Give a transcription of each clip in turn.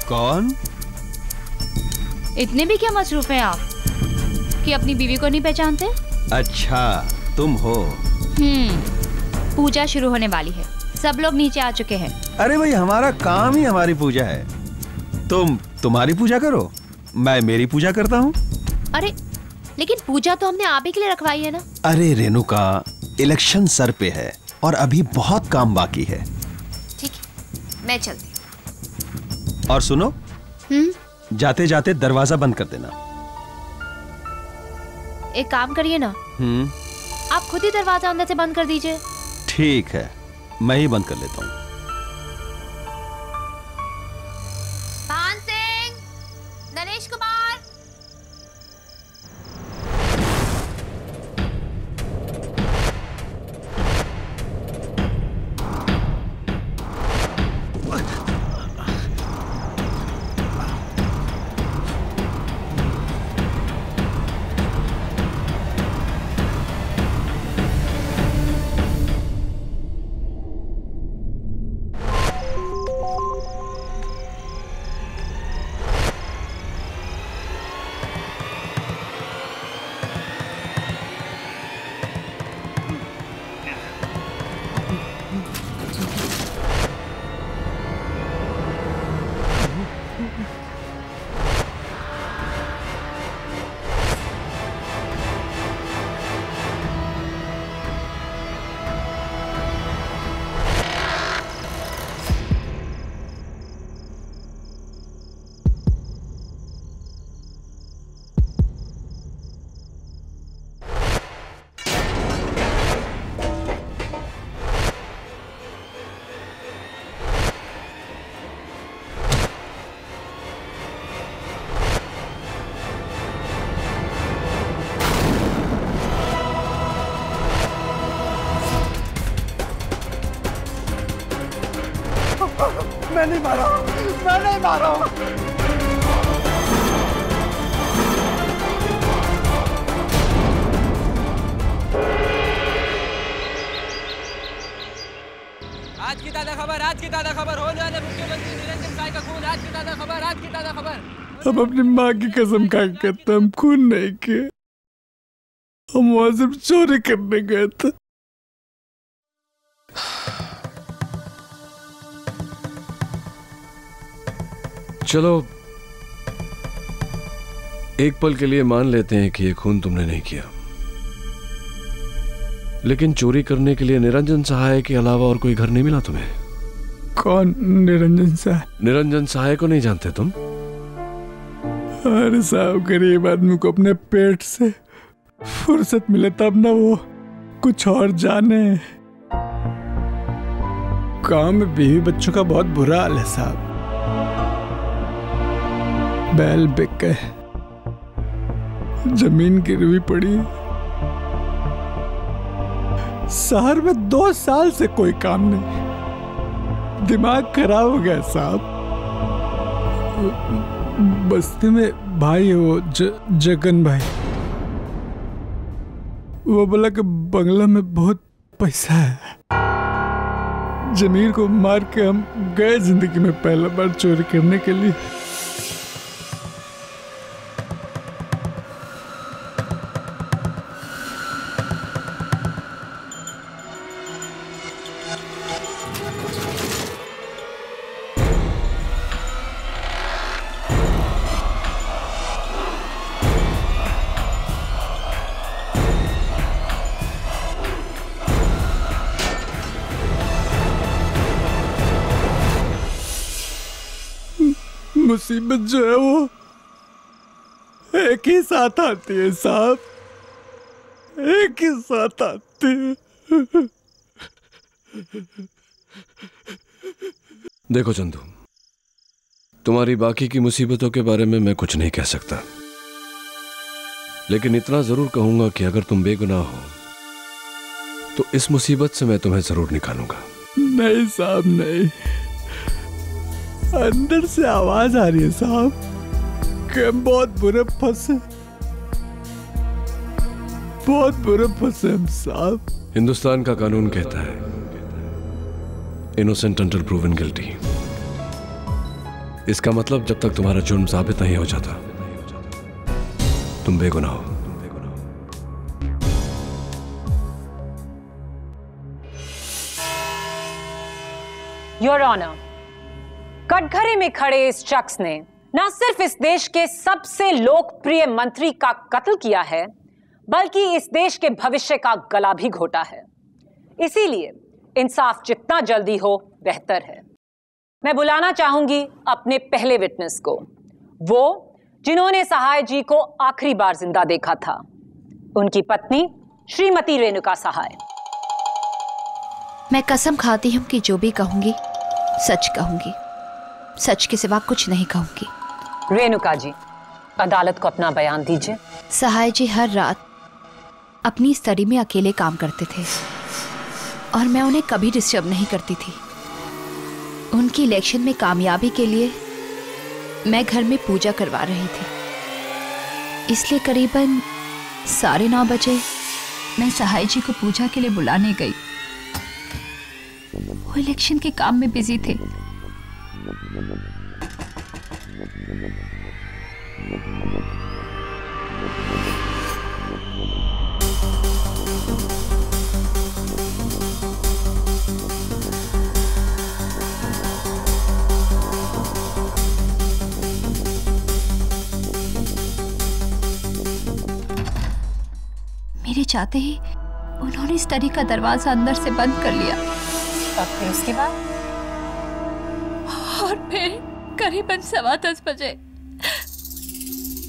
कौन? इतने भी क्या मसरूफ हैं आप कि अपनी बीवी को नहीं पहचानते? अच्छा, तुम हो। पूजा शुरू होने वाली है, सब लोग नीचे आ चुके हैं। अरे भाई, हमारा काम ही हमारी पूजा है। तुम तुम्हारी पूजा करो, मैं मेरी पूजा करता हूँ। अरे लेकिन पूजा तो हमने आप ही के लिए रखवाई है ना। अरे रेणुका, इलेक्शन सर पे है और अभी बहुत काम बाकी है। ठीक है, मैं चलती। और सुनो, जाते जाते दरवाजा बंद कर देना। एक काम करिए ना, आप खुद ही दरवाजा अंदर से बंद कर दीजिए। ठीक है, मैं ही बंद कर लेता हूँ। भान सिंह, नरेश कुमार। मैं नहीं मारा, मैं नहीं मारा। आज की ताजा खबर, आज की ताजा खबर, होने वाले मुख्यमंत्री निरंजन साय का खून। आज की ताजा खबर, आज की ताजा खबर। हम अपनी माँ की कसम खा के कहते हैं, हम खून नहीं किए, हम वहां सिर्फ चोरी करने गए थे। चलो एक पल के लिए मान लेते हैं कि ये खून तुमने नहीं किया, लेकिन चोरी करने के लिए निरंजन सहाय के अलावा और कोई घर नहीं मिला तुम्हें? कौन निरंजन सहाय? निरंजन सहाय को नहीं जानते तुम? अरे साहब, गरीब आदमी को अपने पेट से फुर्सत मिले तब ना वो कुछ और जाने। गांव में बीवी बच्चों का बहुत बुरा हाल है साहब। बैल बिक गए, जमीन गिरवी पड़ी, शहर में 2 साल से कोई काम नहीं, दिमाग खराब हो गया साहब। बस्ती में भाई है वो जगन भाई, वो बोला कि बंगला में बहुत पैसा है। जमीर को मार के हम गए जिंदगी में पहला बार चोरी करने के लिए। मुसीबत जो है वो एक ही साथ आती है साहब, एक ही साथ आती है। देखो चंदू, तुम्हारी बाकी की मुसीबतों के बारे में मैं कुछ नहीं कह सकता, लेकिन इतना जरूर कहूंगा कि अगर तुम बेगुनाह हो तो इस मुसीबत से मैं तुम्हें जरूर निकालूंगा। नहीं साहब नहीं, अंदर से आवाज आ रही है साहब कि हम बहुत बुरे फंसे, बहुत बुरे फंसे हम साहब। हिंदुस्तान का कानून कहता है इनोसेंट अंटिल प्रूवन गिल्टी। इसका मतलब जब तक तुम्हारा जुर्म साबित नहीं हो जाता तुम बेगुनाह हो। योर ऑनर, कटघरे में खड़े इस शख्स ने न सिर्फ इस देश के सबसे लोकप्रिय मंत्री का कत्ल किया है, बल्कि इस देश के भविष्य का गला भी घोटा है। इसीलिए इंसाफ जितना जल्दी हो बेहतर है। मैं बुलाना चाहूंगी अपने पहले विटनेस को, वो जिन्होंने सहाय जी को आखिरी बार जिंदा देखा था, उनकी पत्नी श्रीमती रेणुका सहाय। मैं कसम खाती हूँ कि जो भी कहूंगी सच कहूंगी, सच के सिवा कुछ नहीं कहूंगी। रेणुका जी, अदालत को अपना बयान दीजिए। सहाय जी हर रात अपनी स्टडी में अकेले काम करते थे और मैं उन्हें कभी डिस्टर्ब नहीं करती थी। उनकी इलेक्शन में कामयाबी के लिए मैं घर में पूजा करवा रही थी, इसलिए करीबन 9:30 बजे मैं सहाय जी को पूजा के लिए बुलाने गई। वो इलेक्शन के काम में बिजी थे। मेरे चाहते ही उन्होंने स्टडी का दरवाजा अंदर से बंद कर लिया। और फिर उसके बाद? और फिर करीबन 10:15 बजे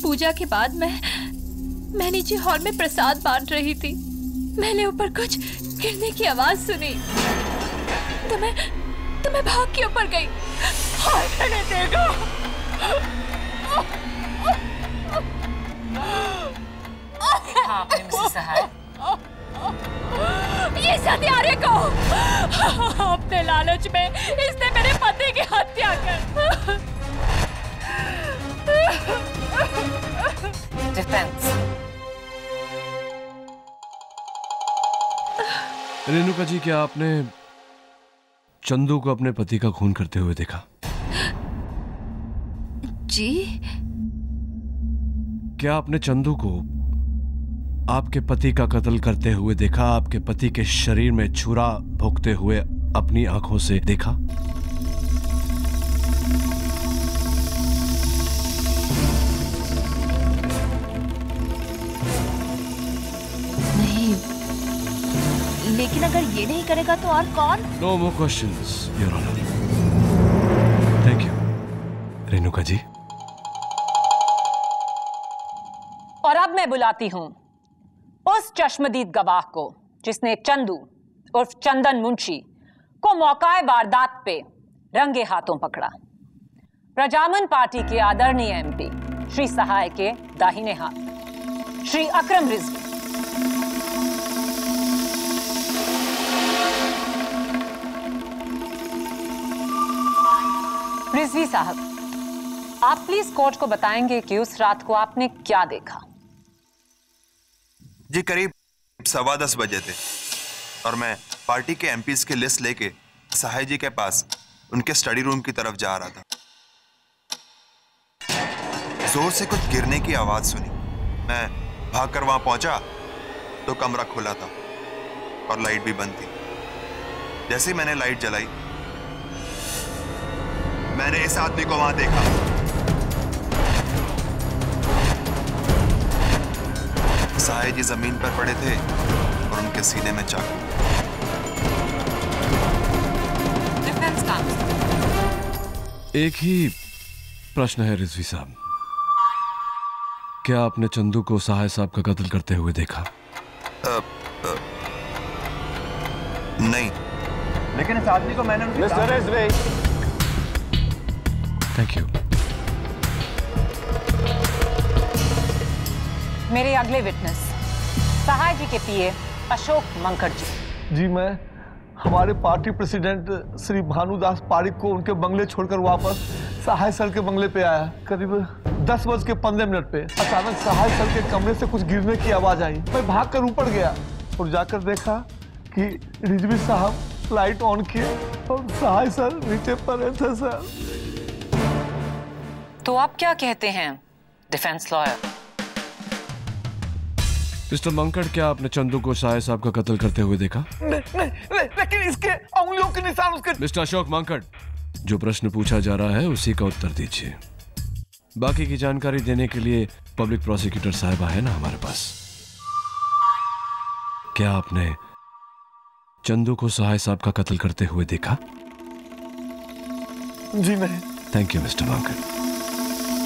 पूजा के बाद मैं नीचे हॉल में प्रसाद बांट रही थी। मैंने ऊपर कुछ गिरने की आवाज सुनी तो मैं भाग के ऊपर गई। हाय मैंने देखा आपने मिसेस सहाय ये सत्यारे को अपने लालच में इसने मेरे पति की हत्या कर। डिफेंस। रेणुका जी, क्या आपने चंदू को अपने पति का खून करते हुए देखा? जी। क्या आपने चंदू को आपके पति का कत्ल करते हुए देखा? आपके पति के शरीर में छुरा भोंकते हुए अपनी आंखों से देखा? नहीं, लेकिन अगर ये नहीं करेगा तो और कौन? No more questions, your honour. Thank you Renuka ji. और अब मैं बुलाती हूं उस चश्मदीद गवाह को जिसने चंदू उर्फ चंदन मुंशी को मौकाए वारदात पे रंगे हाथों पकड़ा। प्रजामन पार्टी के आदरणीय एमपी श्री सहाय के दाहिने हाथ श्री अकरम रिजवी। रिजवी साहब, आप प्लीज कोर्ट को बताएंगे कि उस रात को आपने क्या देखा? जी करीब 10:15 बजे थे और मैं पार्टी के एमपीज की लिस्ट लेके सहाय जी के पास उनके स्टडी रूम की तरफ जा रहा था। जोर से कुछ गिरने की आवाज सुनी। मैं भागकर वहां पहुंचा तो कमरा खुला था और लाइट भी बंद थी। जैसे ही मैंने लाइट जलाई, मैंने इस आदमी को वहां देखा। सहाय जी जमीन पर पड़े थे और उनके सीने में चाकू। एक ही प्रश्न है रिजवी साहब, क्या आपने चंदू को सहाय साहब का कत्ल करते हुए देखा? नहीं, लेकिन इस आदमी को मैंने मिस्टर रिजवी। Thank you. मेरे अगले विटनेस सहाय जी के पीए अशोक मंकड़ जी। जी, मैं हमारे पार्टी प्रेसिडेंट श्री भानुदास पारिक को उनके बंगले छोड़कर वापस सहाय सर के बंगले पे आया। करीब 10:15 पे अचानक सहाय सर के कमरे से कुछ गिरने की आवाज आई। मैं भागकर ऊपर गया और जाकर देखा कि रिजवी साहब लाइट ऑन किए और सहाय सर नीचे पड़े थे। सर तो आप क्या कहते हैं डिफेंस लॉयर? मिस्टर मंकड़, क्या आपने चंदू को साहे साहब का कत्ल करते हुए देखा? नहीं, लेकिन इसके उंगलियों के निशान उसके। मिस्टर अशोक मंकड़, जो प्रश्न पूछा जा रहा है उसी का उत्तर दीजिए। बाकी की जानकारी देने के लिए पब्लिक प्रोसिक्यूटर साहिबा है ना हमारे पास। क्या आपने चंदू को साहे साहब का कत्ल करते हुए देखा? जी नहीं। Thank you mister Mankad.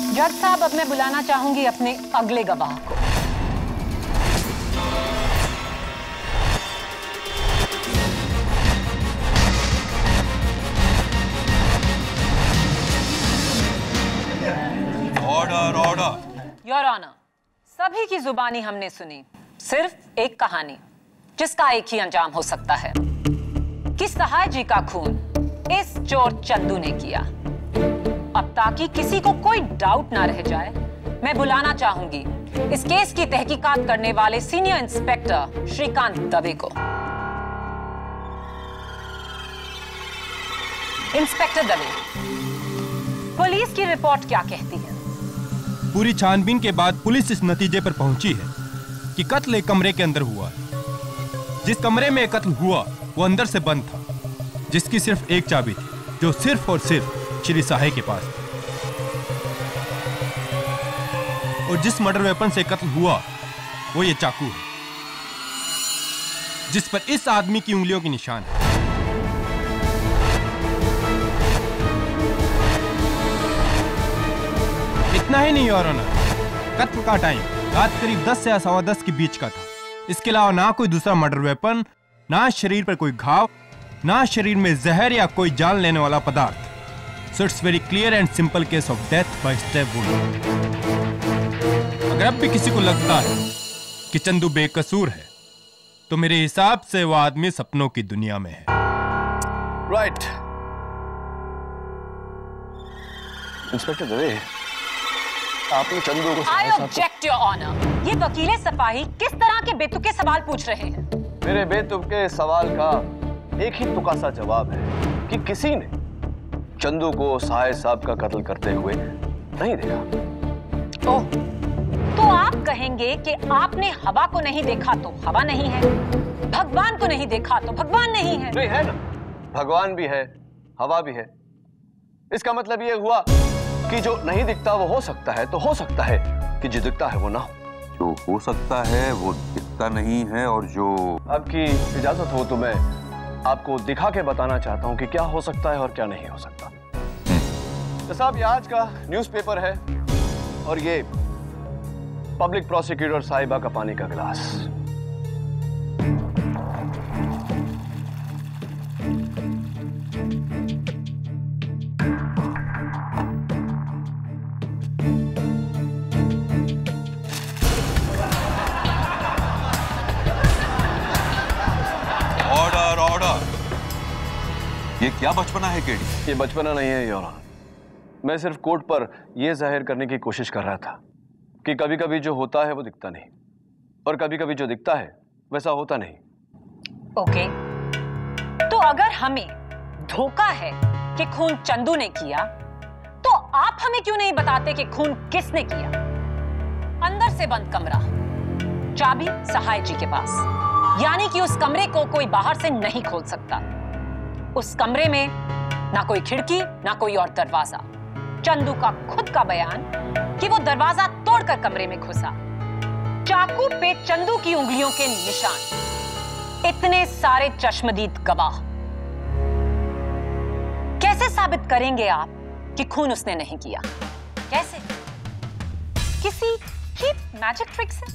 जज साहब, अब मैं बुलाना चाहूंगी अपने अगले गवाह को। Order order. योर ऑनर, सभी की जुबानी हमने सुनी, सिर्फ एक कहानी जिसका एक ही अंजाम हो सकता है कि सहाय जी का खून इस चोर चंदू ने किया। अब ताकि किसी को कोई डाउट ना रह जाए, मैं बुलाना चाहूंगी इस केस की तहकीकात करने वाले सीनियर इंस्पेक्टर श्रीकांत दवे को। इंस्पेक्टर दवे, पुलिस की रिपोर्ट क्या कहती है? पूरी छानबीन के बाद पुलिस इस नतीजे पर पहुंची है कि कत्ल एक कमरे के अंदर हुआ। जिस कमरे में कत्ल हुआ वो अंदर से बंद था, जिसकी सिर्फ एक चाबी थी, जो सिर्फ और सिर्फ श्री साहे के पास थी। और जिस मर्डर वेपन से कत्ल हुआ वो ये चाकू है, जिस पर इस आदमी की उंगलियों के निशान है। इतना ही नहीं और कत्ल का टाइम रात करीब 10 से 10:15 के बीच का था। इसके अलावा ना कोई दूसरा मर्डर वेपन, ना शरीर पर कोई घाव, ना शरीर में जहर या कोई जान लेने वाला पदार्थ। So it's very clear and simple case of death by step wound. अगर अब भी किसी को लगता है कि चंदू बेकसूर है, तो मेरे हिसाब से वो आदमी सपनों की दुनिया में है। राइट। इंस्पेक्टर दवे, आपने चंदू को I object your honor। ये वकीले सफाही किस तरह के बेतुके सवाल पूछ रहे हैं? मेरे बेतुके सवाल का एक ही तुका सा जवाब है कि किसी ने चंदू को साहे साहब का कत्ल करते हुए नहीं देखा। ओह, तो आप कहेंगे कि आपने हवा को नहीं देखा तो हवा नहीं है, भगवान को नहीं देखा तो भगवान नहीं है। नहीं है ना, भगवान भी है, हवा भी है। इसका मतलब ये हुआ कि जो नहीं दिखता वो हो सकता है, तो हो सकता है कि जो दिखता है वो ना हो। जो हो सकता है वो दिखता नहीं है, और जो आपकी इजाजत हो तो मैं आपको दिखा के बताना चाहता हूं कि क्या हो सकता है और क्या नहीं हो सकता। तो साहब, ये आज का न्यूज़पेपर है और ये पब्लिक प्रोसिक्यूटर साहिबा का पानी का गिलास। Order order. ये क्या बचपना है केडी? ये बचपना नहीं है योर ऑनर। मैं सिर्फ कोर्ट पर यह जाहिर करने की कोशिश कर रहा था कि कभी कभी जो होता है वो दिखता नहीं, और कभी कभी जो दिखता है वैसा होता नहीं। ओके, तो अगर हमें धोखा है कि खून चंदू ने किया, तो आप हमें क्यों नहीं बताते कि खून किसने किया? अंदर से बंद कमरा, चाबी सहाय जी के पास, यानी कि उस कमरे को कोई बाहर से नहीं खोल सकता। उस कमरे में ना कोई खिड़की, ना कोई और दरवाजा। चंदू का खुद का बयान कि वो दरवाजा तोड़कर कमरे में घुसा। चाकू पे चंदू की उंगलियों के निशान। इतने सारे चश्मदीद गवाह। कैसे साबित करेंगे आप कि खून उसने नहीं किया? कैसे? किसी की मैजिक ट्रिक से?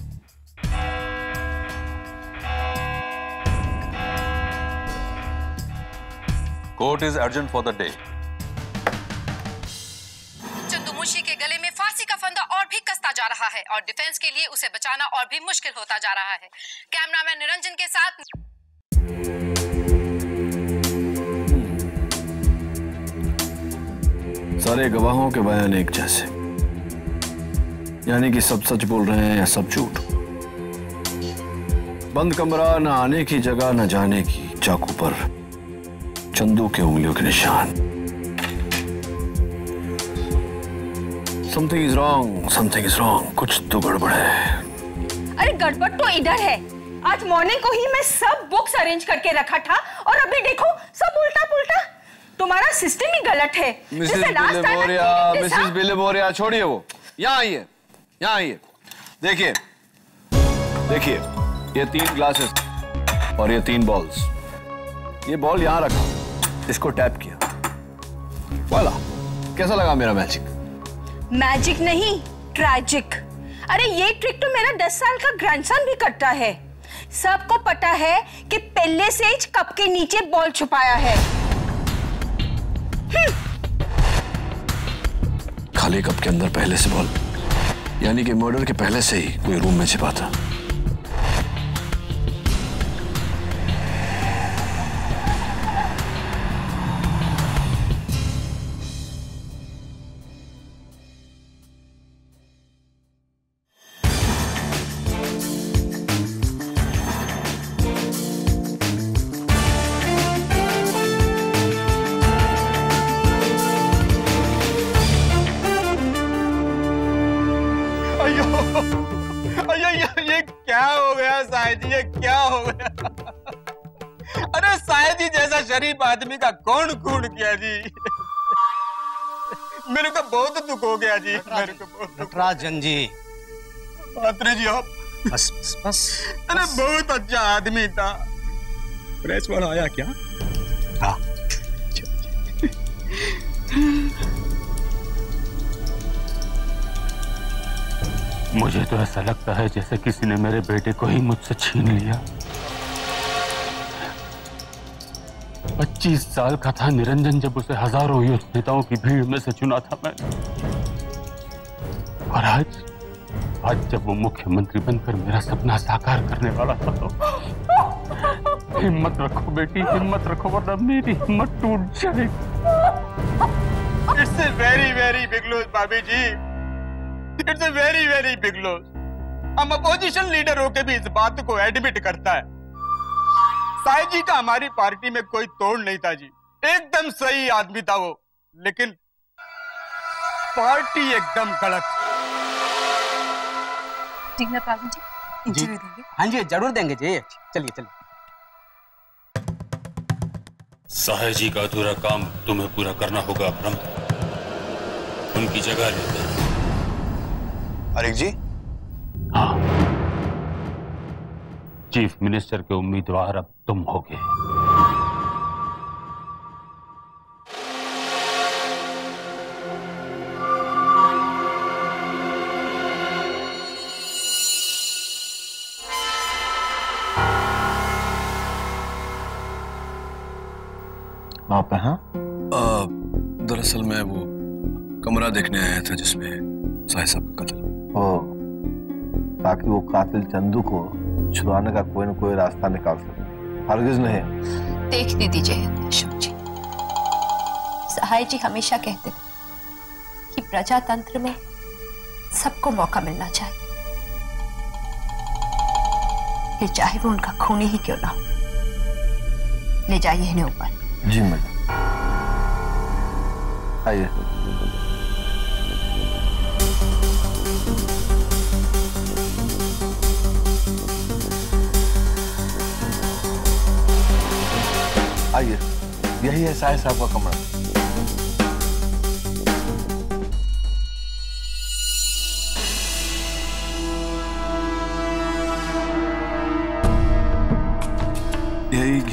Court is urgent for the day. Chandu Munshi के गले में फांसी का फंदा और भी कसता जा रहा है और डिफेंस के लिए उसे बचाना और भी मुश्किल होता जा रहा है। कैमरामैन निरंजन के साथ सारे गवाहों के बयान एक जैसे, यानी कि सब सच बोल रहे हैं या सब झूठ। बंद कमरा, न आने की जगह न जाने की, चाकू पर चंदू के उंगलियों के निशान। समथिंग इज रॉन्ग, कुछ तो गड़बड़ है। अरे गड़बड़ तो इधर है। आज मॉर्निंग को ही मैं सब बुक्स अरेंज करके रखा था और अभी देखो सब उल्टा पुल्टा। तुम्हारा सिस्टम ही गलत है। मिसेस बिलेबोरिया छोड़िए वो, यहाँ आइए। देखिए ये 3 ग्लासेस और ये 3 बॉल्स। ये बॉल यहाँ रखा, इसको टैप किया, वाला। कैसा लगा मेरा मैजिक? मैजिक नहीं, ट्रैजिक। अरे ये ट्रिक तो मेरा 10 साल का ग्रैंडसन भी करता है। सबको पता है कि पहले से ही कप के नीचे बॉल छुपाया है। खाली कप के अंदर पहले से बॉल, यानी कि मर्डर के पहले से ही कोई रूम में छिपा था। ये क्या हो गया साहिद जी, ये क्या हो गया? अरे साहिद जी जैसा शरीफ आदमी का कौन खून किया जी? मेरे को बहुत दुख हो गया जी, मेरे को बहुत। नटराजन जी, पात्रे जी आप बस। अरे बहुत अच्छा आदमी था। प्रेस वाला आया क्या? हाँ। मुझे तो ऐसा लगता है जैसे किसी ने मेरे बेटे को ही मुझसे छीन लिया। 25 साल का था निरंजन जब उसे हजारों युद्ध नेताओं की भीड़ में से चुना था मैंने। और आज जब वो मुख्यमंत्री बनकर मेरा सपना साकार करने वाला था तो हिम्मत रखो बेटी, हिम्मत रखो वरना मेरी हिम्मत टूट जाएगी। It's very very big loss भाभी जी, it's a very very big loss. हम अपोजिशन लीडर होके भी इस बात को एडमिट करता है। साहिद जी का हमारी पार्टी में कोई तोड़ नहीं था जी, एकदम सही आदमी था वो, लेकिन पार्टी एकदम गलत। इंटरव्यू देंगे? हाँ जी जरूर देंगे जी, चलिए। साहिद जी का अधूरा काम तुम्हें पूरा करना होगा ब्रह्म, उनकी जगह लेते हैं। अरिक जी? हाँ, चीफ मिनिस्टर के उम्मीदवार अब तुम होगे। आप यहाँ? दरअसल मैं वो कमरा देखने आया था जिसमें साहिद साहब का कत्ल। ताकि वो कातिल चंदू को छुड़ाने का कोई न कोई रास्ता निकाल सके। हरगिज नहीं। देखने दीजिए अशोक जी, सहाय जी हमेशा कहते थे कि प्रजातंत्र में सबको मौका मिलना चाहिए, फिर चाहे वो उनका खूनी ही क्यों ना हो। ले जाइए इन्हें ऊपर। जी मैडम, आइए। आइए, यही है साहिद साहब का कमरा।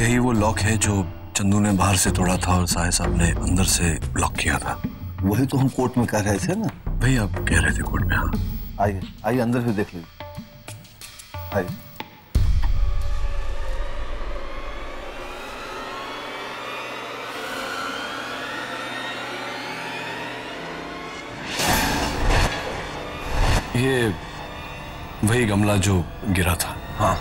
यही वो लॉक है जो चंदू ने बाहर से तोड़ा था और साहिद साहब ने अंदर से लॉक किया था। वही तो हम कोर्ट में कह रहे थे ना। भाई आप कह रहे थे कोर्ट में? हाँ आइए आइए, अंदर से देख लीजिए। आइए। ये वही गमला जो गिरा था। हाँ,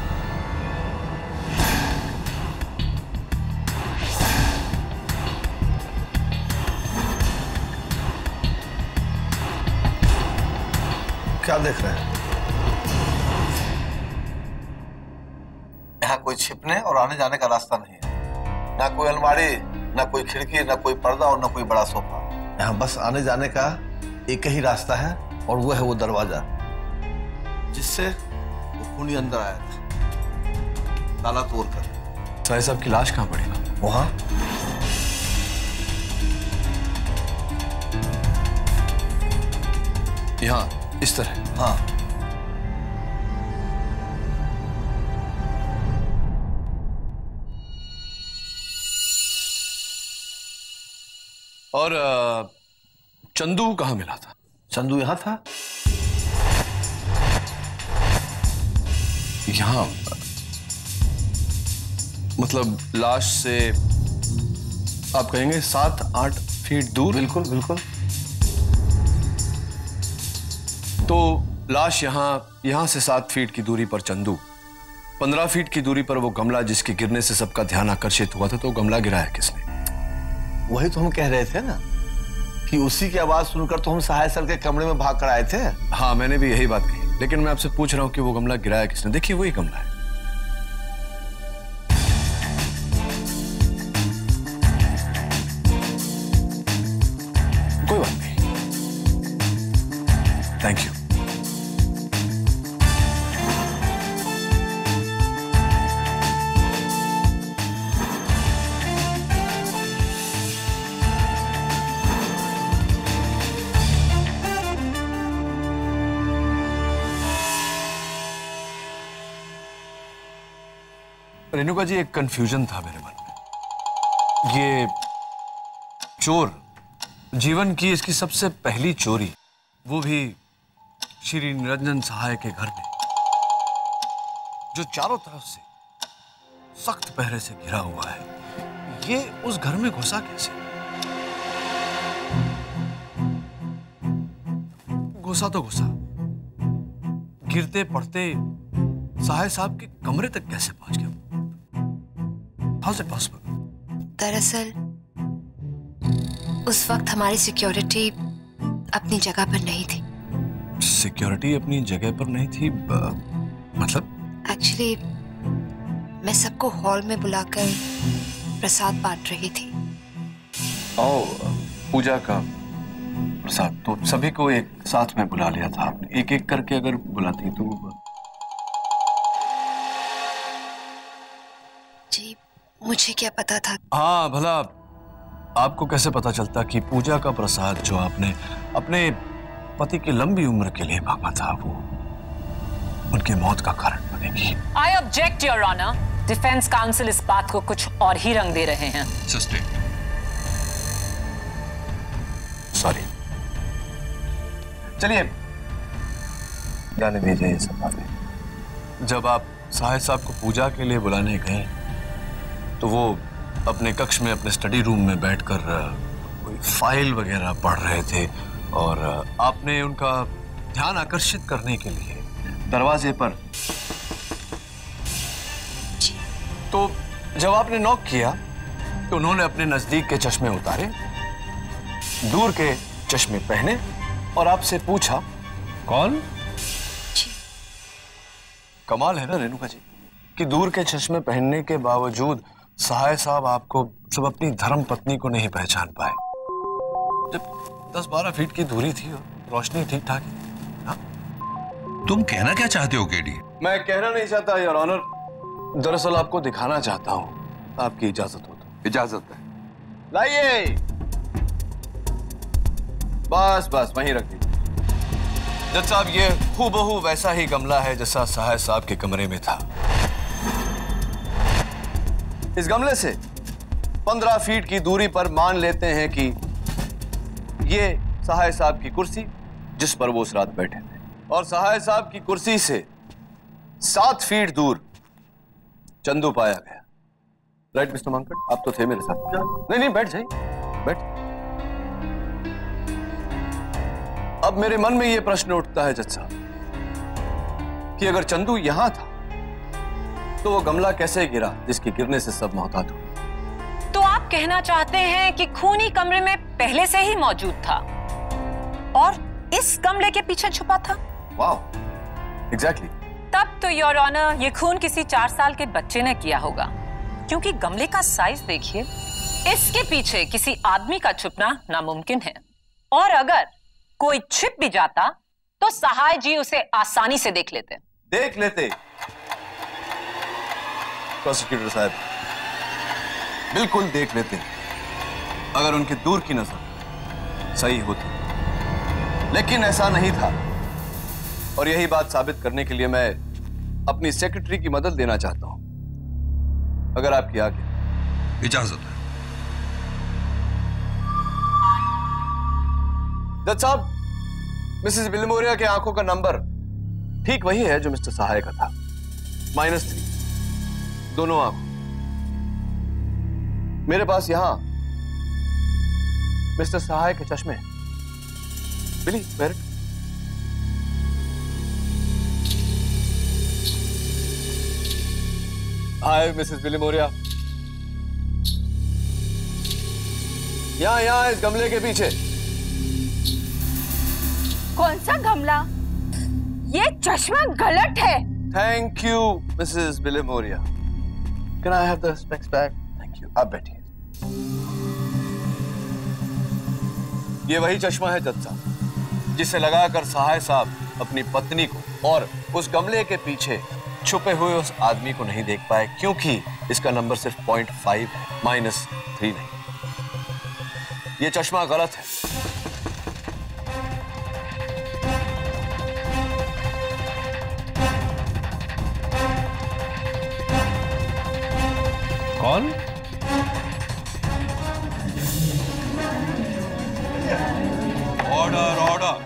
क्या देख रहे हैं? यहाँ कोई छिपने और आने जाने का रास्ता नहीं है। ना कोई अलमारी, ना कोई खिड़की, ना कोई पर्दा और ना कोई बड़ा सोफा। यहाँ बस आने जाने का एक ही रास्ता है और वो है वो दरवाजा जिससे वो खूनी अंदर आया था, ताला तोड़कर। साहिब साहब की लाश कहाँ पड़ेगा? वहां यहाँ इस तरह? हाँ। और चंदू कहाँ मिला था? चंदू यहाँ था। यहाँ मतलब लाश से आप कहेंगे 7-8 फीट दूर? बिल्कुल बिल्कुल। तो लाश यहाँ से 7 फीट की दूरी पर चंदू, 15 फीट की दूरी पर वो गमला जिसके गिरने से सबका ध्यान आकर्षित हुआ था। तो गमला गिराया किसने? वही तो हम कह रहे थे ना कि उसी की आवाज सुनकर तो हम सहाय सर के कमरे में भाग कर आए थे। हाँ, मैंने भी यही बात कही, लेकिन मैं आपसे पूछ रहा हूँ कि वो गमला गिराया किसने? देखिए वही गमला है। कोई बात नहीं, थैंक यू। रेणुका जी, एक कंफ्यूजन था मेरे मन में। ये चोर जीवन की इसकी सबसे पहली चोरी, वो भी श्री निरंजन सहाय के घर में, जो चारों तरफ से सख्त पहरे से घिरा हुआ है, ये उस घर में घुसा कैसे? घुसा तो घुसा, गिरते पड़ते सहाय साहब के कमरे तक कैसे पहुंच गया? How is it possible? दरअसल उस वक्त हमारी सिक्योरिटी अपनी जगह पर नहीं थी। सिक्योरिटी अपनी जगह पर नहीं थी? मतलब? एक्चुअली मैं सबको हॉल में बुलाकर प्रसाद बांट रही थी। पूजा का प्रसाद तो सभी को एक साथ में बुला लिया था आपने। एक एक करके अगर बुलाती तो। जी, मुझे क्या पता था? हाँ, भला आपको कैसे पता चलता कि पूजा का प्रसाद जो आपने अपने पति की लंबी उम्र के लिए मांगा था, वो उनकी मौत का कारण बनेगी? I object your honour. Defence council इस बात को कुछ और ही रंग दे रहे हैं। सॉरी, चलिए जाने दीजिए ये सब बातें। जब आप सहाय साहब को पूजा के लिए बुलाने गए तो वो अपने कक्ष में, अपने स्टडी रूम में बैठकर कोई फाइल वगैरह पढ़ रहे थे और आपने उनका ध्यान आकर्षित करने के लिए दरवाजे पर, तो जब आपने नॉक किया तो उन्होंने अपने नजदीक के चश्मे उतारे, दूर के चश्मे पहने और आपसे पूछा कौन? कमाल है ना रेणुका जी कि दूर के चश्मे पहनने के बावजूद सहाय साहब आपको सब अपनी धर्म पत्नी को नहीं पहचान पाए, जब 10-12 फीट की दूरी थी और रोशनी ठीक ठाक थी। हाँ? तुम कहना क्या चाहते हो केडी? मैं कहना नहीं चाहता योर ऑनर, दरअसल आपको दिखाना चाहता हूँ। आपकी इजाजत हो तो? इजाजत है। लाइए, बस बस वहीं रख दीजिए। जज साहब, ये हूबहू वैसा ही गमला है जैसा सहाय साहब के कमरे में था। इस गमले से 15 फीट की दूरी पर मान लेते हैं कि ये सहाय साहब की कुर्सी जिस पर वो उस रात बैठे थे, और सहाय साहब की कुर्सी से 7 फीट दूर चंदू पाया गया। राइट मिस्टर मांकड़, आप तो थे मेरे साथ। नहीं नहीं, बैठ जाइए, बैठ। अब मेरे मन में यह प्रश्न उठता है जज साहब कि अगर चंदू यहां था तो वो गमला कैसे गिरा जिसके गिरने से सब मोहतात हुए? तो आप कहना चाहते हैं कि खूनी कमरे में पहले से ही मौजूद था और इस गमले के पीछे छुपा था? वाह, एग्जैक्टली। तब तो योर ऑनर ये खून किसी 4 साल के बच्चे ने किया होगा, क्योंकि गमले का साइज देखिए। इसके पीछे किसी आदमी का छुपना नामुमकिन है, और अगर कोई छिप भी जाता तो सहाय जी उसे आसानी से देख लेते। देख लेते? प्रोसिक्यूटर साहब, बिल्कुल देख लेते अगर उनकी दूर की नजर सही होती, लेकिन ऐसा नहीं था। और यही बात साबित करने के लिए मैं अपनी सेक्रेटरी की मदद लेना चाहता हूं, अगर आपकी आज्ञा। इजाजत है। जज साहब, मिसेस विलिमोरिया के आंखों का नंबर ठीक वही है जो मिस्टर सहाय का था, -3, दोनों आंखों। मेरे पास यहां मिस्टर सहाय के चश्मे हैं। बिली, मेरे हाय मिसेस विलिमोरिया, यहां इस गमले के पीछे। कौन सा गमला? ये चश्मा गलत है। Thank you missus Vilimoria. Can I have the specs back? Thank you. आप बैठिए। ये वही चश्मा है जज साहब, जिसे लगाकर सहाय साहब अपनी पत्नी को और उस गमले के पीछे छुपे हुए उस आदमी को नहीं देख पाए, क्योंकि इसका नंबर सिर्फ 0.5 है, -3 नहीं। ये चश्मा गलत है। कौन? Order order.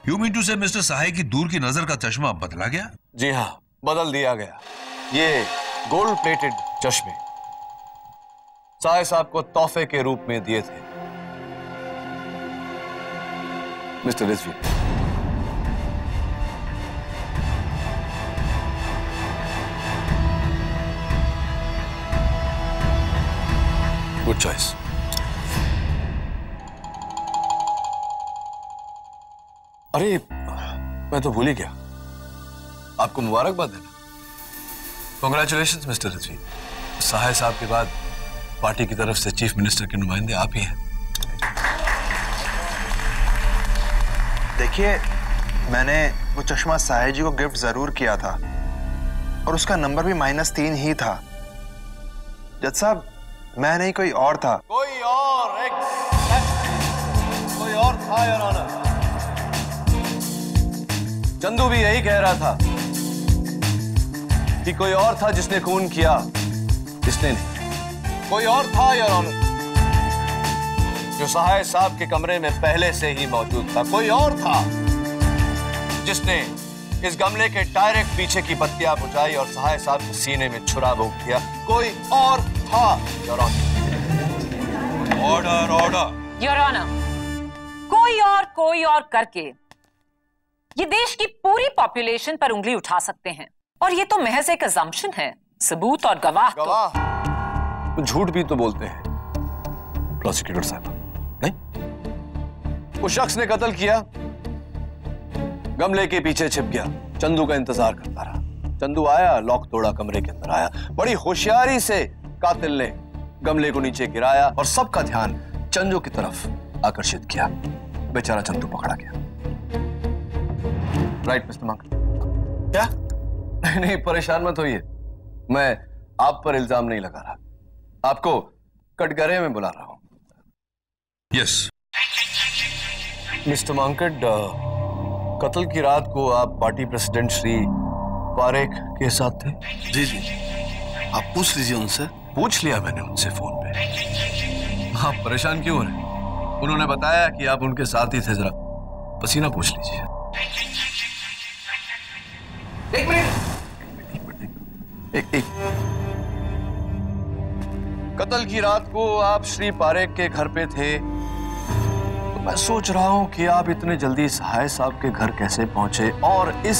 You mean to से मिस्टर सहाय की दूर की नजर का चश्मा बदला गया? जी हाँ, बदल दिया गया। ये गोल्ड प्लेटेड चश्मे सहाय साहब को तोहफे के रूप में दिए थे मिस्टर रिजवी। Good choice. अरे मैं तो भूल ही गया, आपको मुबारकबाद देना। Congratulations mister Rizvi. सहाय साहब के बाद पार्टी की तरफ से चीफ मिनिस्टर के नुमाइंदे आप ही हैं। देखिए, मैंने वो चश्मा सहाय जी को गिफ्ट जरूर किया था और उसका नंबर भी -3 ही था। जज साहब, मैं नहीं, कोई और था। कोई और था योर ऑनर। चंदू भी यही कह रहा था कि कोई और था जिसने खून किया, इसने नहीं। कोई और था योर ऑनर, जो सहाय साहब के कमरे में पहले से ही मौजूद था। कोई और था जिसने इस गमले के डायरेक्ट पीछे की बत्तियां बुझाई और सहाय साहब के सीने में छुरा भोंक दिया। कोई और था your honour. Order order. Your honour, कोई और करके ये देश की पूरी पॉपुलेशन पर उंगली उठा सकते हैं, और ये तो महज एक अजम्पशन है। सबूत और गवाह तो झूठ भी तो बोलते हैं प्रोसिक्यूटर साहब, नहीं? उस शख्स ने कत्ल किया, गमले के पीछे छिप गया, चंदू का इंतजार करता रहा। चंदू आया, लॉक तोड़ा, कमरे के अंदर आया। बड़ी होशियारी से कातिल ने गमले को नीचे गिराया और सबका ध्यान चंदू की तरफ आकर्षित किया। बेचारा चंदू पकड़ा गया। Right mister monk? क्या? नहीं, परेशान मत होइए, मैं आप पर इल्जाम नहीं लगा रहा, आपको कटघरे में बुला रहा हूं। यस मिस्टर मांकड, कत्ल की रात को आप पार्टी प्रेसिडेंट श्री पारेख के साथ थे? जी जी, आप पूछ लीजिए उनसे। पूछ लिया मैंने उनसे फोन पे। आप परेशान क्यों हो रहे? उन्होंने बताया कि आप उनके साथ ही थे। जरा पसीना पूछ लीजिए। एक मिनट। एक कत्ल की रात को आप श्री पारेख के घर पे थे, तो मैं सोच रहा हूं कि आप इतने जल्दी सहाय साहब के घर कैसे पहुंचे, और इस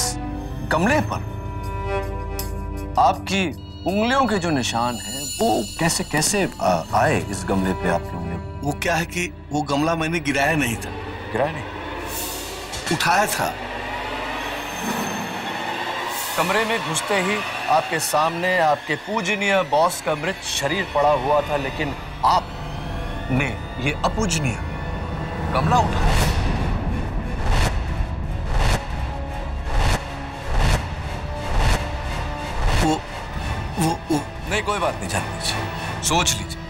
गमले पर आपकी उंगलियों के जो निशान हैं वो कैसे कैसे आए इस गमले पे आपकी उंगलियों? वो क्या है कि वो गमला मैंने गिराया नहीं था। गिराया नहीं? उठाया था। कमरे में घुसते ही आपके सामने आपके पूजनीय बॉस का मृत शरीर पड़ा हुआ था, लेकिन आपने ये अपूजनीय गमला उठाया। वो नहीं, कोई बात नहीं, जाने दीजिए, सोच लीजिए,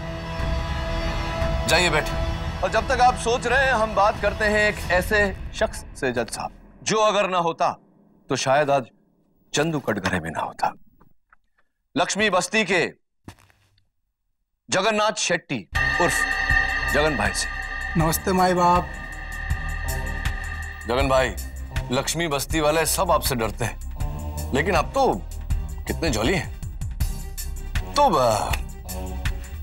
जाइए बैठे। और जब तक आप सोच रहे हैं, हम बात करते हैं एक ऐसे शख्स से जज साहब, जो अगर ना होता तो शायद आज चंदू कटघरे में ना होता। लक्ष्मी बस्ती के जगन्नाथ शेट्टी उर्फ जगन भाई से। नमस्ते माई बाप। जगन भाई, लक्ष्मी बस्ती वाले सब आपसे डरते हैं, लेकिन अब तो कितने जॉली हैं। तो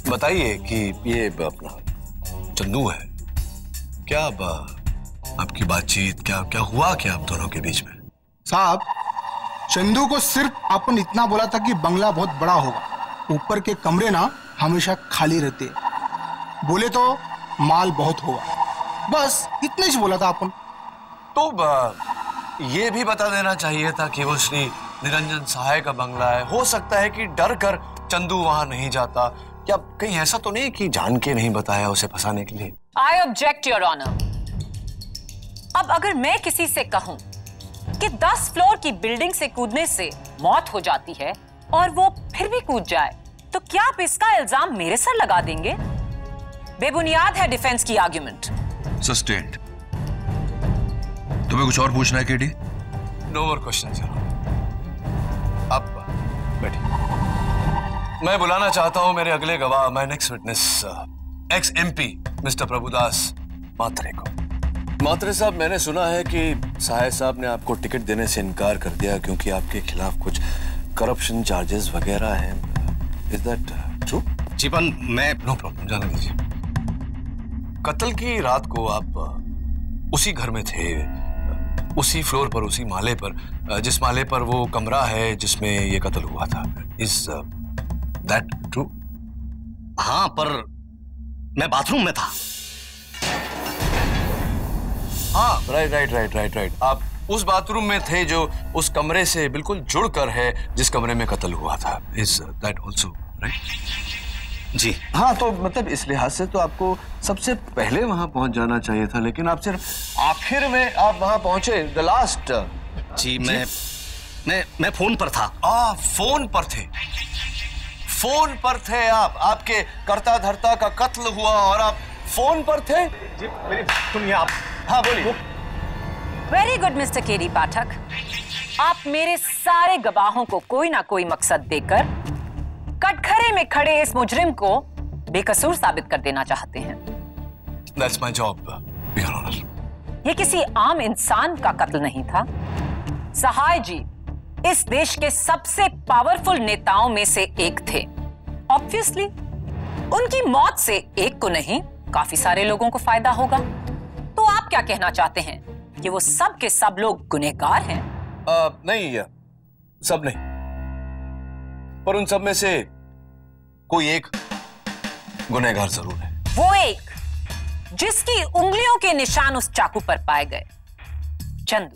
बताइए कि ये अपना चंदू है, क्या आपकी बातचीत क्या हुआ क्या आप दोनों के बीच में? साहब, चंदू को सिर्फ अपन इतना बोला था कि बंगला बहुत बड़ा होगा, ऊपर के कमरे ना हमेशा खाली रहते, बोले तो माल बहुत होगा, बस इतने ही बोला था अपन। तो ये भी बता देना चाहिए था कि वो श्री निरंजन सहाय का बंगला है। हो सकता है कि डर कर चंदू वहां नहीं जाता। क्या कहीं ऐसा तो नहीं कि जान के नहीं बताया उसे फंसाने के लिए? I object your honour. अब अगर मैं किसी से कहूं कि 10 फ्लोर की बिल्डिंग से कूदने से मौत हो जाती है और वो फिर भी कूद जाए, तो क्या आप इसका इल्जाम मेरे सर लगा देंगे? बेबुनियाद है डिफेंस की आर्ग्यूमेंट। सस्टेन्ड। तुम्हें कुछ और पूछना है केडी? No more questions. आप बैठिए। मैं बुलाना चाहता हूं मेरे अगले गवाह, my next witness, ex MP mister Prabhudas Matre को। मात्रे साहब, मैंने सुना है कि सहाय साहब ने आपको टिकट देने से इनकार कर दिया क्योंकि आपके खिलाफ कुछ करप्शन चार्जेस वगैरह हैं। Is that true? जीवन, मैं नो प्रॉब्लम, जाने दीजिए। कत्ल की रात को आप उसी घर में थे, उसी फ्लोर पर, उसी माले पर, जिस माले पर वो कमरा है जिसमें ये कत्ल हुआ था। Is that true? हाँ, पर मैं बाथरूम में था। हाँ, राइट। आप उस बाथरूम में थे जो उस कमरे से बिल्कुल जुड़कर है जिस कमरे में कत्ल हुआ था। Is that also right? जी हाँ, तो मतलब इस लिहाज से तो आपको सबसे पहले वहां पहुंच जाना चाहिए था, लेकिन आप सिर्फ आखिर में आप वहां पहुंचे, द लास्ट। जी, मैं फोन पर था। फोन पर थे? फोन पर थे आप? आपके कर्ता धर्ता का कत्ल हुआ और आप फोन पर थे? जी, मेरी सुनिए आप। हाँ, बोलिए। वेरी गुड मिस्टर केडी पाठक, आप मेरे सारे गवाहों को कोई ना कोई मकसद देकर कटघरे में खड़े इस मुजरिम को बेकसूर साबित कर देना चाहते हैं। That's my job, Your Honor. ये किसी आम इंसान का कत्ल नहीं था। सहाय जी इस देश के सबसे पावरफुल नेताओं में से एक थे। ऑब्वियसली उनकी मौत से एक को नहीं, काफी सारे लोगों को फायदा होगा। तो आप क्या कहना चाहते हैं कि वो सब के सब लोग गुनहगार हैं? नहीं, सब नहीं, पर उन सब में से कोई एक गुनहगार जरूर है। वो एक जिसकी उंगलियों के निशान उस चाकू पर पाए गए, चंदू।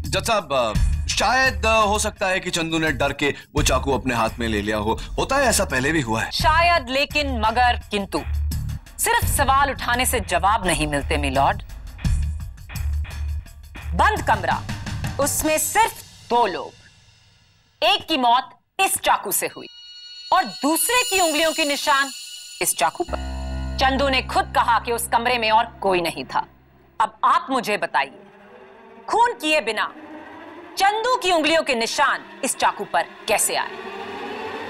जज साहब, शायद हो सकता है कि चंदू ने डर के वो चाकू अपने हाथ में ले लिया हो। होता है, ऐसा पहले भी हुआ है। शायद, लेकिन, मगर, किंतु सिर्फ सवाल उठाने से जवाब नहीं मिलते मिलॉर्ड। बंद कमरा, उसमें सिर्फ 2 लोग, एक की मौत इस चाकू से हुई और दूसरे की उंगलियों के निशान इस चाकू पर। चंदू ने खुद कहा कि उस कमरे में और कोई नहीं था। अब आप मुझे बताइए, खून किए बिना चंदू की उंगलियों के निशान इस चाकू पर कैसे आए?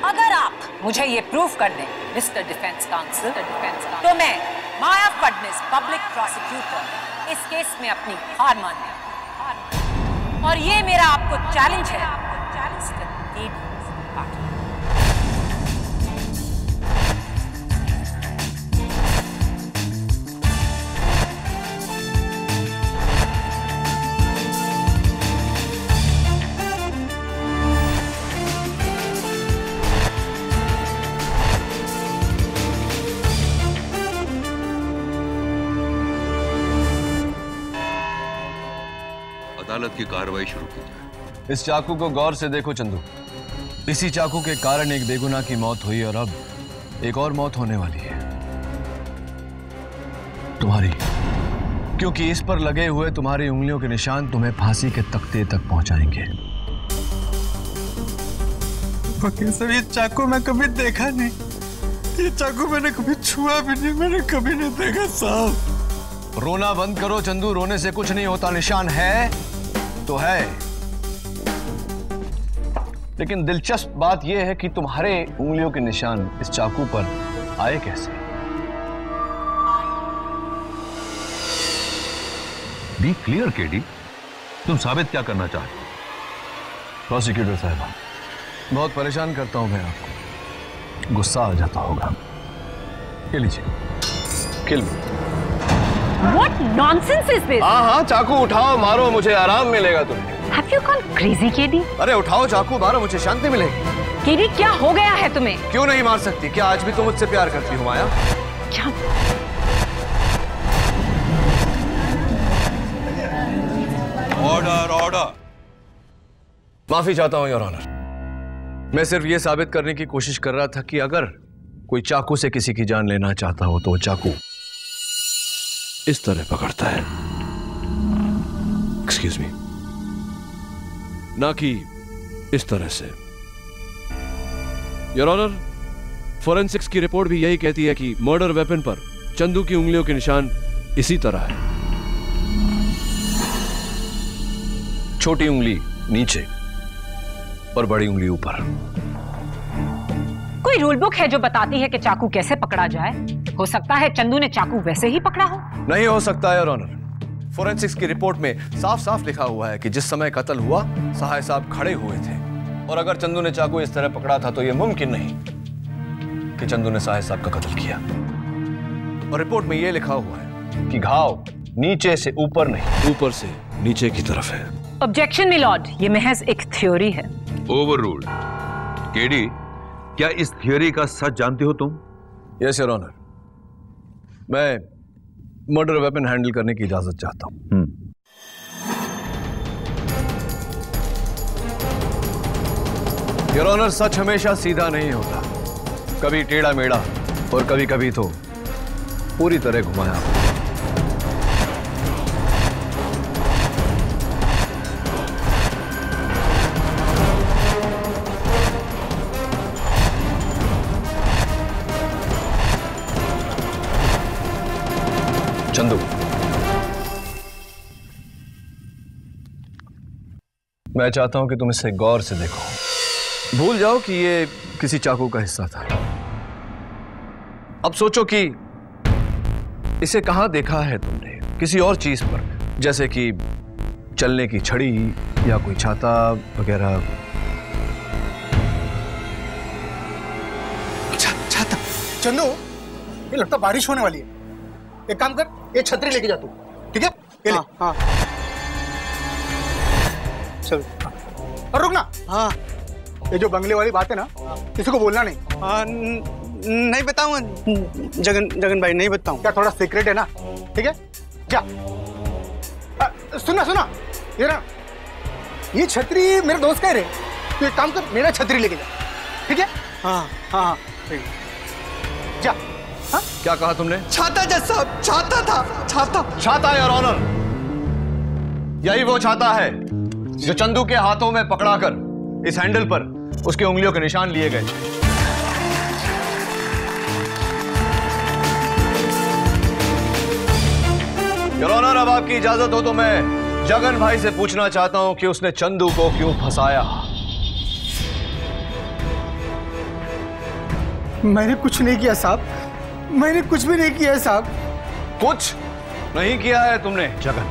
अगर आप मुझे ये प्रूव कर दें मिस्टर डिफेंस काउंसिल, तो मैं माया फडणवीस पब्लिक प्रोसिक्यूटर इस केस में अपनी हार मान लूं। और ये मेरा आपको चैलेंज है, मिस्टर केडी पाठक। अदालत की कार्रवाई शुरू की जाए। इस चाकू को गौर से देखो चंदू। इसी चाकू के कारण एक बेगुनाह की मौत हुई और अब एक और मौत होने वाली है, तुम्हारी। क्योंकि इस पर लगे हुए तुम्हारी उंगलियों के निशान तुम्हें फांसी के तख्ते तक पहुंचाएंगे। वकील साहब, ये चाकू मैं कभी देखा नहीं, ये चाकू मैंने कभी छुआ भी नहीं, मैंने कभी नहीं देखा साहब। रोना बंद करो चंदू, रोने से कुछ नहीं होता। निशान है तो है, लेकिन दिलचस्प बात यह है कि तुम्हारे उंगलियों के निशान इस चाकू पर आए कैसे? बी क्लियर केडी, तुम साबित क्या करना चाहते हो? प्रोसिक्यूटर साहब, बहुत परेशान करता हूं मैं आपको, गुस्सा आ जाता होगा। ये लीजिए, किल मी। What nonsense is this? हाँ, चाकू उठाओ, मारो, मुझे आराम मिलेगा तुम्हें। Have you gone crazy, KD? अरे उठाओ चाकू, मारो, मुझे शांति मिलेगी। केडी, क्या हो गया है तुम्हें? क्यों नहीं मार सकती? क्या आज भी तुम मुझसे प्यार करती हो माया? क्या? Order, order. माफी चाहता हूं योर ऑनर, मैं सिर्फ यह साबित करने की कोशिश कर रहा था कि अगर कोई चाकू से किसी की जान लेना चाहता हो तो वो चाकू इस तरह पकड़ता है, एक्सक्यूज मी, ना कि इस तरह से। योर ऑनर, फोरेंसिक्स की रिपोर्ट भी यही कहती है कि मर्डर वेपन पर चंदू की उंगलियों के निशान इसी तरह है, छोटी उंगली नीचे और बड़ी उंगली ऊपर। कोई रूल बुक है जो बताती है कि चाकू कैसे पकड़ा जाए? हो सकता है चंदू ने चाकू वैसे ही पकड़ा हो। नहीं हो सकता है योर ऑनर, फोरेंसिक्स की रिपोर्ट में साफ साफ लिखा हुआ है कि जिस समय कत्ल हुआ सहाय साहब खड़े हुए थे, और अगर चंदू ने चाकू इस तरह पकड़ा था तो यह मुमकिन नहीं कि चंदू ने सहाय साहब का कत्ल किया। और रिपोर्ट में यह लिखा हुआ है कि घाव नीचे से ऊपर नहीं, ऊपर से नीचे की तरफ है। ऑब्जेक्शन मिलॉर्ड, ये महज एक थ्योरी है। Over ruled. केडी, क्या इस थियोरी का सच जानते हो तुम? यस योर ऑनर, मैं मर्डर वेपन हैंडल करने की इजाजत चाहता हूं। योर ऑनर, सच हमेशा सीधा नहीं होता, कभी टेढ़ा मेढ़ा और कभी कभी तो पूरी तरह घुमाया। चंदू, मैं चाहता हूं कि तुम इसे गौर से देखो, भूल जाओ कि ये किसी चाकू का हिस्सा था। अब सोचो कि इसे कहां देखा है तुमने, किसी और चीज पर, जैसे कि चलने की छड़ी या कोई छाता वगैरह। छाता? चंदू, ये लगता बारिश होने वाली है, एक काम कर, ये छतरी लेके जा तू, ठीक है? ये ले। हाँ। चल, और रुक ना। हाँ। ये जो बंगले वाली बात है ना, किसी को बोलना नहीं। हाँ, नहीं बताऊंगा जगन भाई, नहीं बताऊं। क्या थोड़ा सीक्रेट है ना? ठीक है, जा। सुना, ये ना, ये छतरी मेरे दोस्त का है रे, तो एक काम कर, मेरा छतरी लेके जा, ठीक है? हाँ, ठीक है, जा। हाँ? क्या कहा तुमने? छाता जज साहब, छाता था। छाता योर ऑनर, यही वो छाता है जो चंदू के हाथों में पकड़ाकर इस हैंडल पर उसके उंगलियों के निशान लिए गए। योर ऑनर, अब आपकी इजाजत हो तो मैं जगन भाई से पूछना चाहता हूं कि उसने चंदू को क्यों फंसाया। मैंने कुछ नहीं किया साहब, मैंने कुछ भी नहीं किया है साहब। कुछ नहीं किया है तुमने जगन,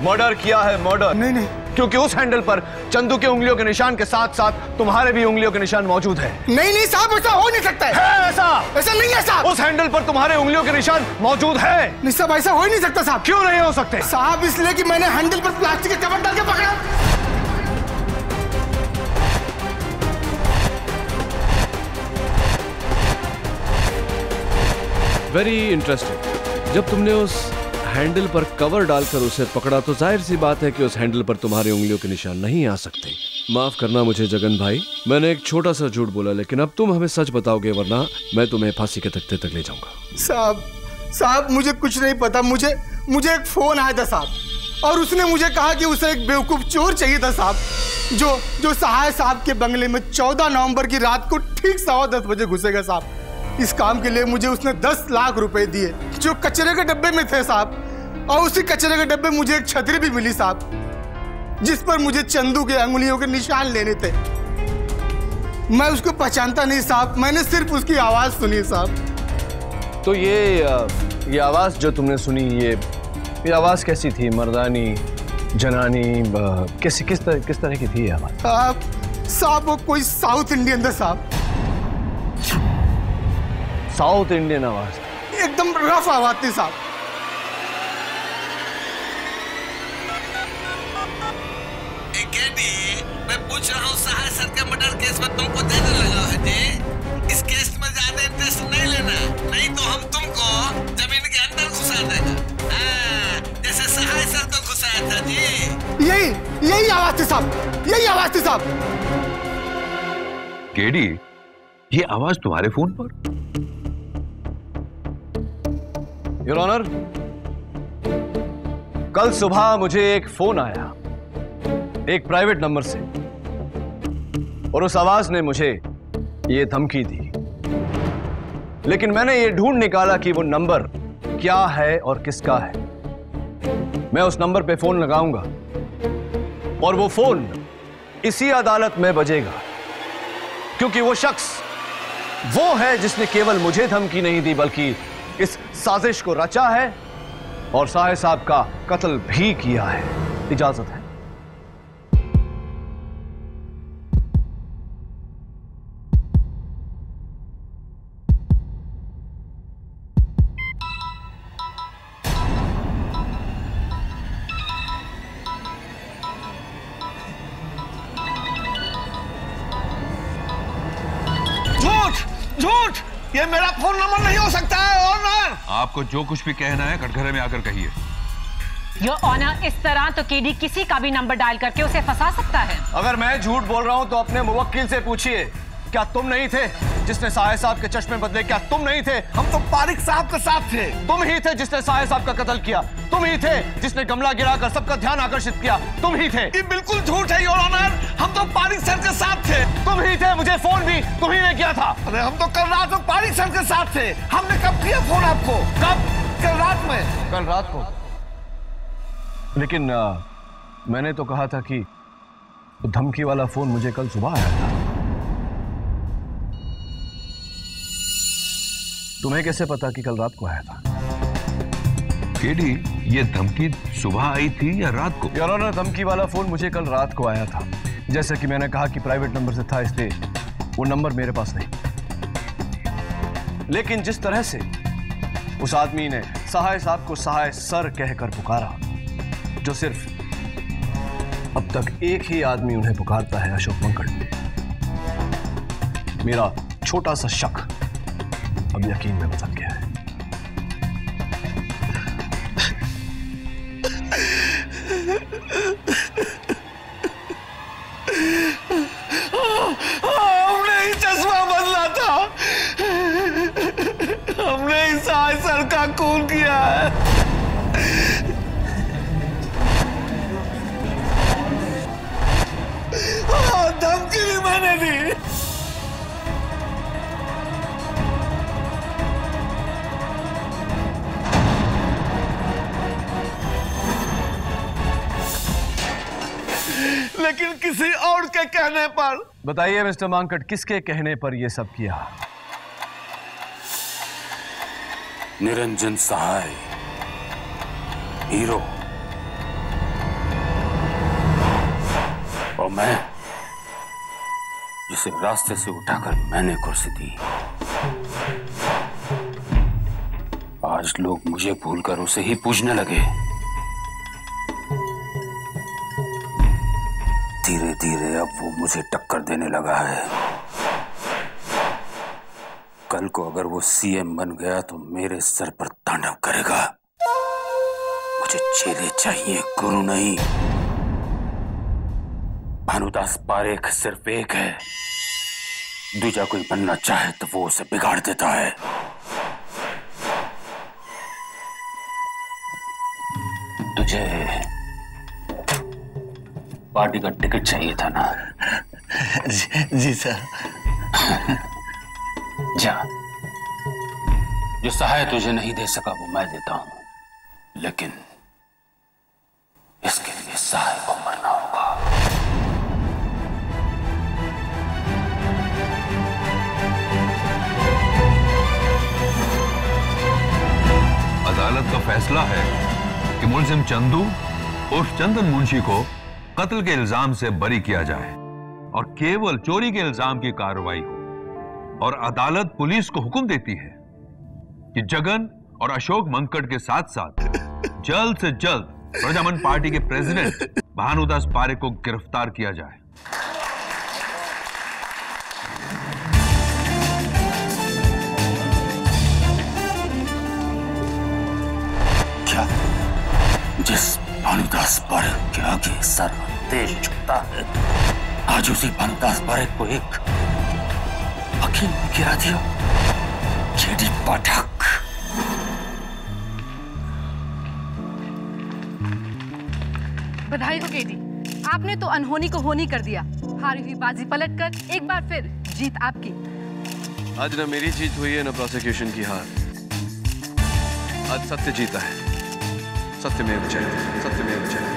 मर्डर किया है, मर्डर। नहीं, क्योंकि उस हैंडल पर चंदू के उंगलियों के निशान के साथ साथ तुम्हारे भी उंगलियों के निशान मौजूद है। नहीं साहब, ऐसा हो नहीं सकता है। ऐसा नहीं है साहब। उस हैंडल पर तुम्हारे उंगलियों के निशान मौजूद है। नहीं साहब, ऐसा हो ही नहीं सकता साहब। क्यों नहीं हो सकते साहब? इसलिए कि मैंने हैंडल पर प्लास्टिक के कवर डाल के पकड़ा। Very interesting. जब तुमने उस हैंडल पर कवर डालकर उसे पकड़ा तो जाहिर सी बात है कि उस हैंडल पर तुम्हारे उंगलियों के निशान नहीं आ सकते। माफ करना मुझे जगन भाई, मैंने एक छोटा सा झूठ बोला, लेकिन अब तुम हमें सच बताओगे वरना मैं तुम्हें फांसी के तख्ते तक ले जाऊंगा। साहब मुझे कुछ नहीं पता। मुझे एक फोन आया था साहब, और उसने मुझे कहा कि उसे एक बेवकूफ चोर चाहिए था साहब, जो सहाय साहब के बंगले में 14 नवंबर की रात को ठीक 10:15 बजे घुसेगा साहब। इस काम के लिए मुझे उसने 10 लाख रुपए दिए जो कचरे के डब्बे में थे साहब, और उसी कचरे के डब्बे मुझे एक छतरी भी मिली साहब, जिस पर मुझे चंदू के अंगुलियों के निशान लेने थे। मैं उसको पहचानता नहीं साहब, मैंने सिर्फ उसकी आवाज सुनी साहब। तो ये आवाज जो तुमने सुनी, ये आवाज कैसी थी? मर्दानी, जनानी, किस तरह की थी ये आवाज? साहब वो कोई साउथ इंडियन था साहब। साउथ इंडियन आवाज? एकदम रफ आवाज थी साहब। मैं पूछ रहा हूँ, सहाय सर के मर्डर केस में तुमको देने लगा है जी। इस केस में ज्यादा इंटरेस्ट नहीं लेना, नहीं तो हम तुमको जमीन के अंदर घुसा देगा, जैसे सहाय सर को घुसाया था जी। यही आवाज थी साहब, यही आवाज थी साहब। केडी, ये आवाज तुम्हारे फोन पर? योर ऑनर, कल सुबह मुझे एक फोन आया एक प्राइवेट नंबर से, और उस आवाज ने मुझे ये धमकी दी, लेकिन मैंने ये ढूंढ निकाला कि वो नंबर क्या है और किसका है। मैं उस नंबर पे फोन लगाऊंगा और वो फोन इसी अदालत में बजेगा, क्योंकि वो शख्स वो है जिसने केवल मुझे धमकी नहीं दी बल्कि इस साजिश को रचा है और साहे साहब का कत्ल भी किया है। इजाजत है। झूठ! ये मेरा फोन नंबर नहीं हो सकता है ऑनर। आपको जो कुछ भी कहना है कटघरे में आकर कहिए। योर ऑनर, इस तरह तो केडी किसी का भी नंबर डायल करके उसे फंसा सकता है। अगर मैं झूठ बोल रहा हूं तो अपने मुवक्किल से पूछिए, क्या तुम नहीं थे जिसने साहे साहब के चश्मे बदले? क्या तुम नहीं थे? हम तो पारिक साहब के साथ थे। तुम ही थे जिसने साहे साहब का कत्ल किया। तुम ही थे जिसने गमला गिराकर सबका ध्यान आकर्षित किया। तुम ही थे। ये बिल्कुल झूठ है योर ऑनर, हम तो पारिक सर के साथ थे। तुम ही थे, मुझे फोन भी तुम ही ने किया था। अरे हम तो कल रात में पारिक सर के साथ थे। हमने कब किया फोन आपको? कब? कल रात में। कल रात को? लेकिन मैंने तो कहा था कि धमकी वाला फोन मुझे कल सुबह आया था। तुम्हें कैसे पता कि कल रात को आया था? केडी, ये धमकी सुबह आई थी या रात को? योर ऑनर, धमकी वाला फोन मुझे कल रात को आया था। जैसे कि मैंने कहा कि प्राइवेट नंबर से था, इसलिए वो नंबर मेरे पास नहीं। लेकिन जिस तरह से उस आदमी ने सहाय साहब को सहाय सर कहकर पुकारा, जो सिर्फ अब तक एक ही आदमी उन्हें पुकारता है, अशोक मंकड़, मेरा छोटा सा शक अब यकीन में बदल गया है। हमने ही चश्मा बदला था, हमने ही साहे सर का खून किया है। धमकी भी मैंने दी। लेकिन किसी और के कहने पर। बताइए मिस्टर मांकट, किसके कहने पर यह सब किया? निरंजन सहाय, हीरो, और मैं जिसे रास्ते से उठाकर मैंने कुर्सी दी। आज लोग मुझे भूलकर उसे ही पूजने लगे। धीरे धीरे अब वो मुझे टक्कर देने लगा है। कल को अगर वो सीएम बन गया तो मेरे सर पर तांडव करेगा। मुझे चेले चाहिए, गुरु नहीं। भानुदास पारेख सिर्फ एक है, दूजा कोई बनना चाहे तो वो उसे बिगाड़ देता है। तुझे पार्टी का टिकट चाहिए था ना? जी सर। जा, जो सहाय तुझे नहीं दे सका वो मैं देता हूं, लेकिन इसके लिए सहाय को मरना होगा। अदालत का फैसला है कि मुलजिम चंदू उर्फ चंदन मुंशी को कत्ल के इल्जाम से बरी किया जाए और केवल चोरी के इल्जाम की कार्रवाई हो। और अदालत पुलिस को हुक्म देती है कि जगन और अशोक मंकड़ के साथ साथ जल्द से जल्द प्रजामन पार्टी के प्रेसिडेंट भानुदास पारेख को गिरफ्तार किया जाए। क्या जिस भानुदास पारेख के आगे सारा देश झुकता है, आज उसी भानुदास पारेख को एक वकील ने गिरा दिया? केडी पाठक। बधाई हो केडी, आपने तो अनहोनी को होनी कर दिया। हारी हुई बाजी पलटकर एक बार फिर जीत आपकी। आज न मेरी जीत हुई है न प्रोसिक्यूशन की हार। आज सत्य जीता है। सत्यमेव जयते, सत्यमेव जयते।